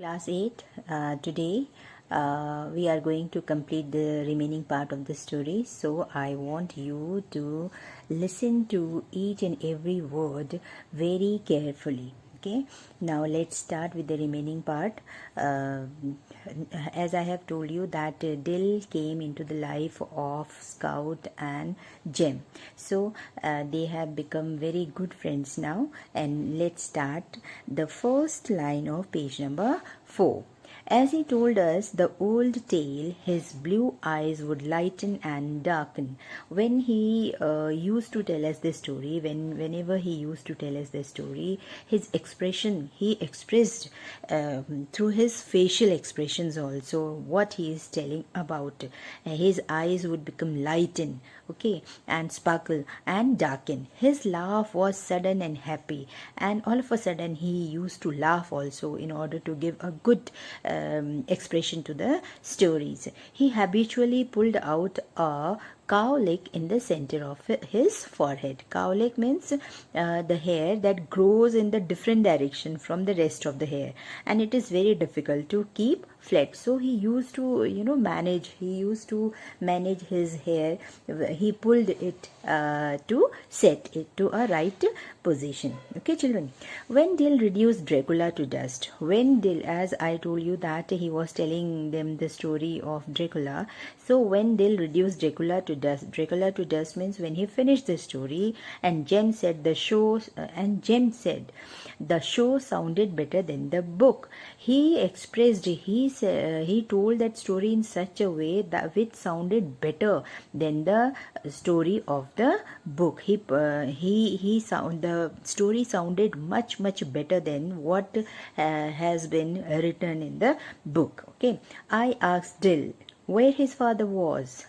Class 8, today we are going to complete the remaining part of the story. So I want you to listen to each and every word very carefully. Okay, now let's start with the remaining part. As I have told you that Dill came into the life of Scout and Jem. So they have become very good friends now. And let's start the first line of page number 4. As he told us the old tale, his blue eyes would lighten and darken. When he used to tell us this story, whenever he used to tell us this story, his expression, he expressed through his facial expressions also what he is telling about. His eyes would become lighten, okay, and sparkle and darken. His laugh was sudden and happy, and all of a sudden he used to laugh also in order to give a good expression to the stories. He habitually pulled out a cowlick in the center of his forehead. Cowlick means the hair that grows in the different direction from the rest of the hair, and it is very difficult to keep flat. So he used to manage his hair. He pulled it to set it to a right position. Okay, children, when Dill reduced Dracula to dust, as I told you that he was telling them the story of Dracula. So when Dill reduced Dracula to dust means when he finished the story, and Jem said the show sounded better than the book. He told that story in such a way that which sounded better than the story of the book. The story sounded much better than what has been written in the book. Okay, I asked Dill where his father was.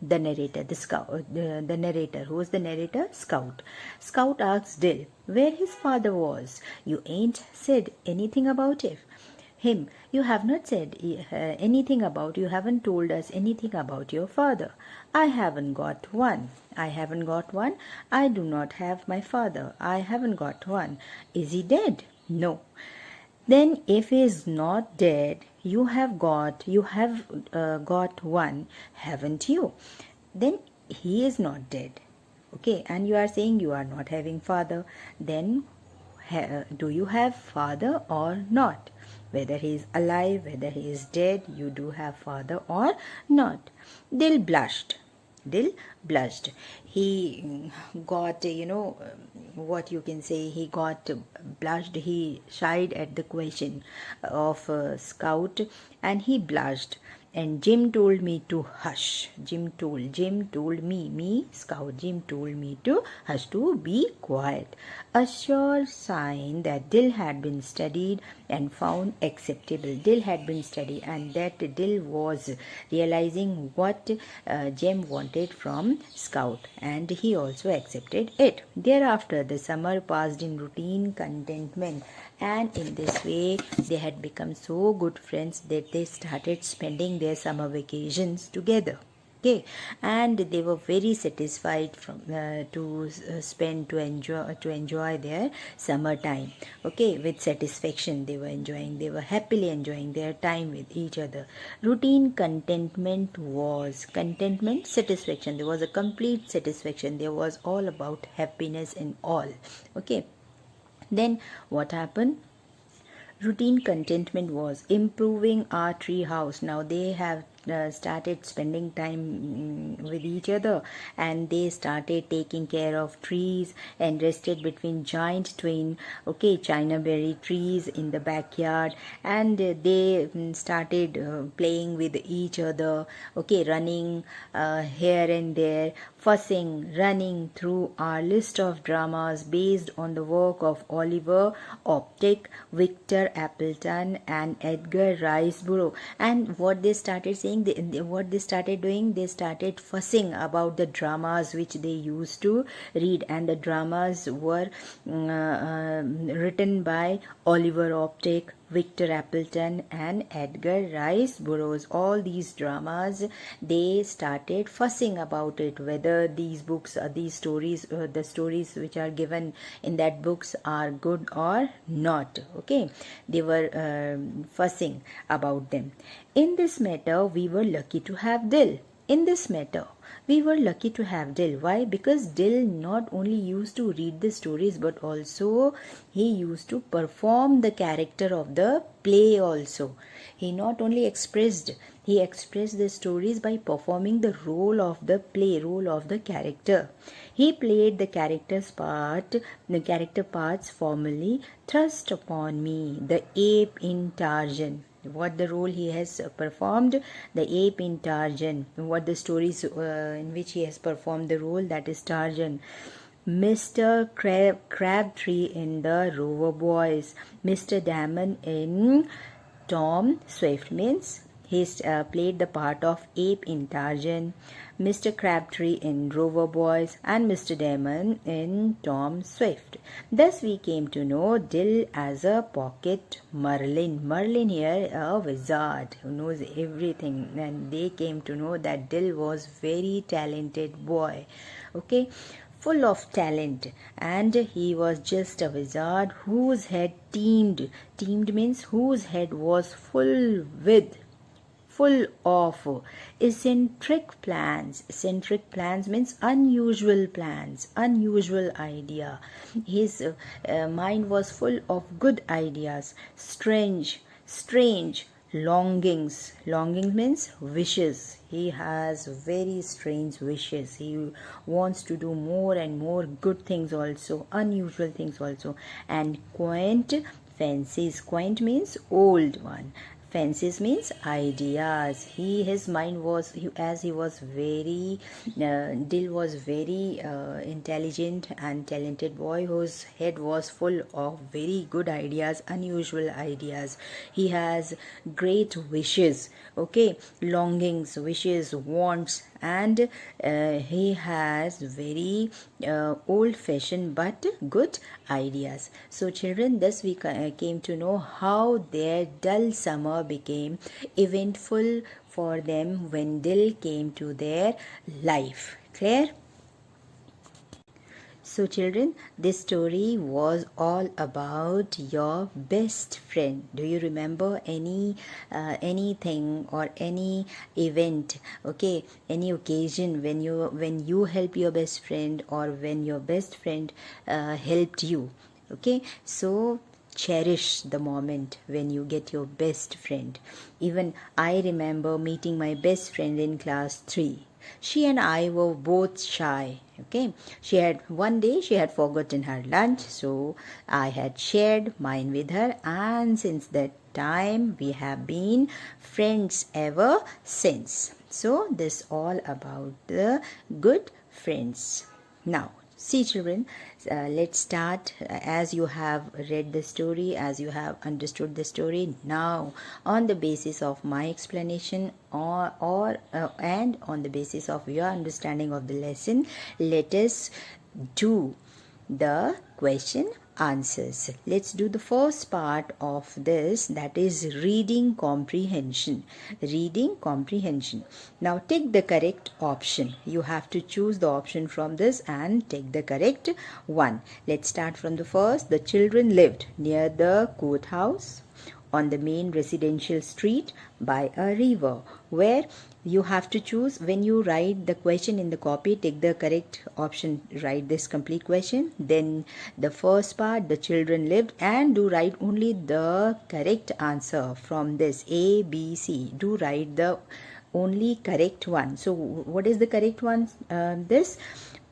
The narrator, the narrator. Who was the narrator? Scout. Scout asked Dill where his father was. You ain't said anything about him. You have not said anything about. You haven't told us anything about your father. I haven't got one. I do not have my father. I haven't got one. Is he dead? No. Then if he is not dead, you have got one, haven't you? Then he is not dead. Okay, and you are saying you are not having father. Then do you have father or not? Whether he is alive, whether he is dead, you do have father or not. Dill blushed. He got, what you can say, he got blushed. He shied at the question of Scout, and he blushed. And Jim told me to hush. Jim told me, Scout, Jim told me to hush, to be quiet. A sure sign that Dill had been studied and found acceptable. Dill had been studied, and that Dill was realizing what Jim wanted from Scout, and he also accepted it. Thereafter, the summer passed in routine contentment, and in this way they had become so good friends that they started spending their summer vacations together. Okay, and they were very satisfied to enjoy their summer time. Okay, with satisfaction they were happily enjoying their time with each other. Routine contentment, satisfaction. There was a complete satisfaction. There was all about happiness and all. Okay, then what happened? Routine contentment was improving our tree house. Now they have started spending time with each other, and they started taking care of trees and rested between giant twin china berry trees in the backyard, and they started playing with each other, running here and there, fussing, running through our list of dramas based on the work of Oliver Optic, Victor Appleton, and Edgar Rice Burroughs. And what they started saying, what they started doing, they started fussing about the dramas which they used to read, and the dramas were written by Oliver Optic, Victor Appleton and Edgar Rice Burroughs. All these dramas, they started fussing about it, whether these books, these stories, the stories which are given in that books are good or not. Okay, they were fussing about them. In this matter, we were lucky to have Dill. In this matter, we were lucky to have Dill. Why? Because Dill not only used to read the stories, but also he used to perform the character of the play also. He not only expressed, he expressed the stories by performing the role of the play, role of the character. He played the the character parts formally thrust upon me, the ape in Tarzan. What the role he has performed, the ape in Tarzan. What the stories in which he has performed the role, that is Tarzan. Mr. Crabtree in the Rover Boys, Mr. Damon in Tom Swift, means he played the part of ape in Tarzan, Mr. Crabtree in Rover Boys, and Mr. Damon in Tom Swift. Thus we came to know Dill as a pocket Merlin. Merlin here, a wizard who knows everything, and they came to know that Dill was very talented boy. Okay, full of talent, and he was just a wizard whose head teemed means whose head was full of eccentric plans. Eccentric plans means unusual plans, unusual idea. His mind was full of good ideas, strange longings. Longing means wishes. He has very strange wishes. He wants to do more and more good things also, unusual things also. And quaint fancies. Quaint means old one. Fancies means ideas. His mind was, as he was very, Dill was very intelligent and talented boy whose head was full of very good ideas, unusual ideas. He has great wishes, okay, longings, wishes, wants, and he has very old-fashioned but good ideas. So children, thus we came to know how their dull summer became eventful for them when Dill came to their life. Clear? So children, this story was all about your best friend. Do you remember anything or any event, okay, any occasion when you help your best friend, or when your best friend helped you? Okay, so cherish the moment when you get your best friend. Even I remember meeting my best friend in class 3. She and I were both shy. Okay, one day she had forgotten her lunch, so I had shared mine with her, and since that time we have been friends ever since. So this all about the good friends. Now see children, let's start. As you have read the story, as you have understood the story, now on the basis of my explanation and on the basis of your understanding of the lesson, let us do the question answers. Let's do the first part of this, that is reading comprehension. Reading comprehension. Now take the correct option. You have to choose the option from this and take the correct one. Let's start from the first. The children lived near the courthouse on the main residential street by a river, where you have to choose. When you write the question in the copy, take the correct option, write this complete question, then the first part, the children lived, and do write only the correct answer from this A, B, C. Do write the only correct one. So what is the correct one? This,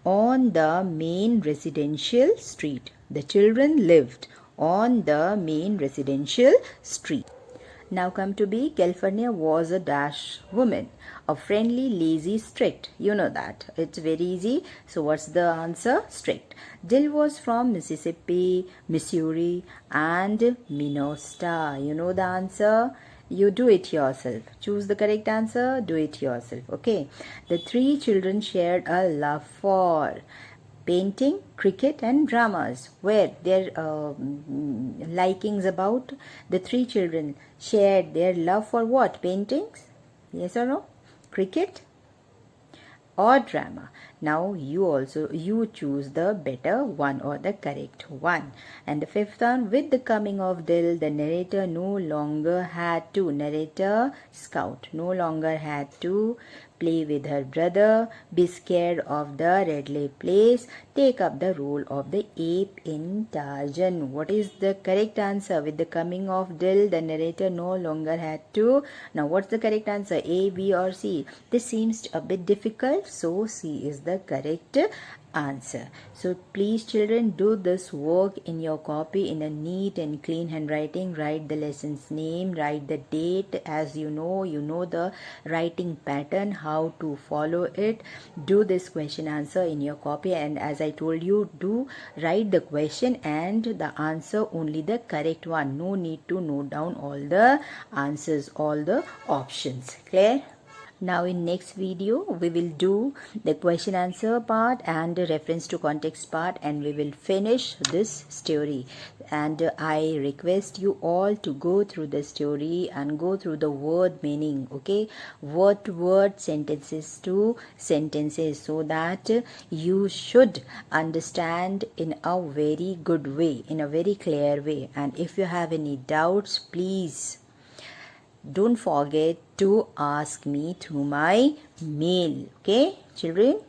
on the main residential street. The children lived on the main residential street. Now come to B. California was a dash woman. A friendly, lazy, strict. You know that. It's very easy. So what's the answer? Strict. Dill was from Mississippi, Missouri, and Minnesota. You know the answer? You do it yourself. Choose the correct answer. Do it yourself. Okay. The three children shared a love for painting, cricket and dramas, where their likings about the three children shared their love for what? Paintings? Yes or no? Cricket or drama. Now you choose the better one or the correct one. And the fifth one, with the coming of Dil, the narrator no longer had to, narrator Scout no longer had to play with her brother, be scared of the Redley place, take up the role of the ape in Tarzan. What is the correct answer? With the coming of Dil, the narrator no longer had to. Now what's the correct answer? A, B or C? This seems a bit difficult, so C is the correct answer. So please children, do this work in your copy in a neat and clean handwriting. Write the lesson's name, write the date, as you know the writing pattern, how to follow it. Do this question answer in your copy, and as I told you, do write the question and the answer, only the correct one. No need to note down all the answers, all the options. Clear? Now in next video we will do the question answer part and the reference to context part, and we will finish this story. And I request you all to go through the story and go through the word meaning, okay, word to word, sentences to sentences, so that you should understand in a very good way, in a very clear way. And if you have any doubts, please don't forget to ask me through my mail. Okay, children?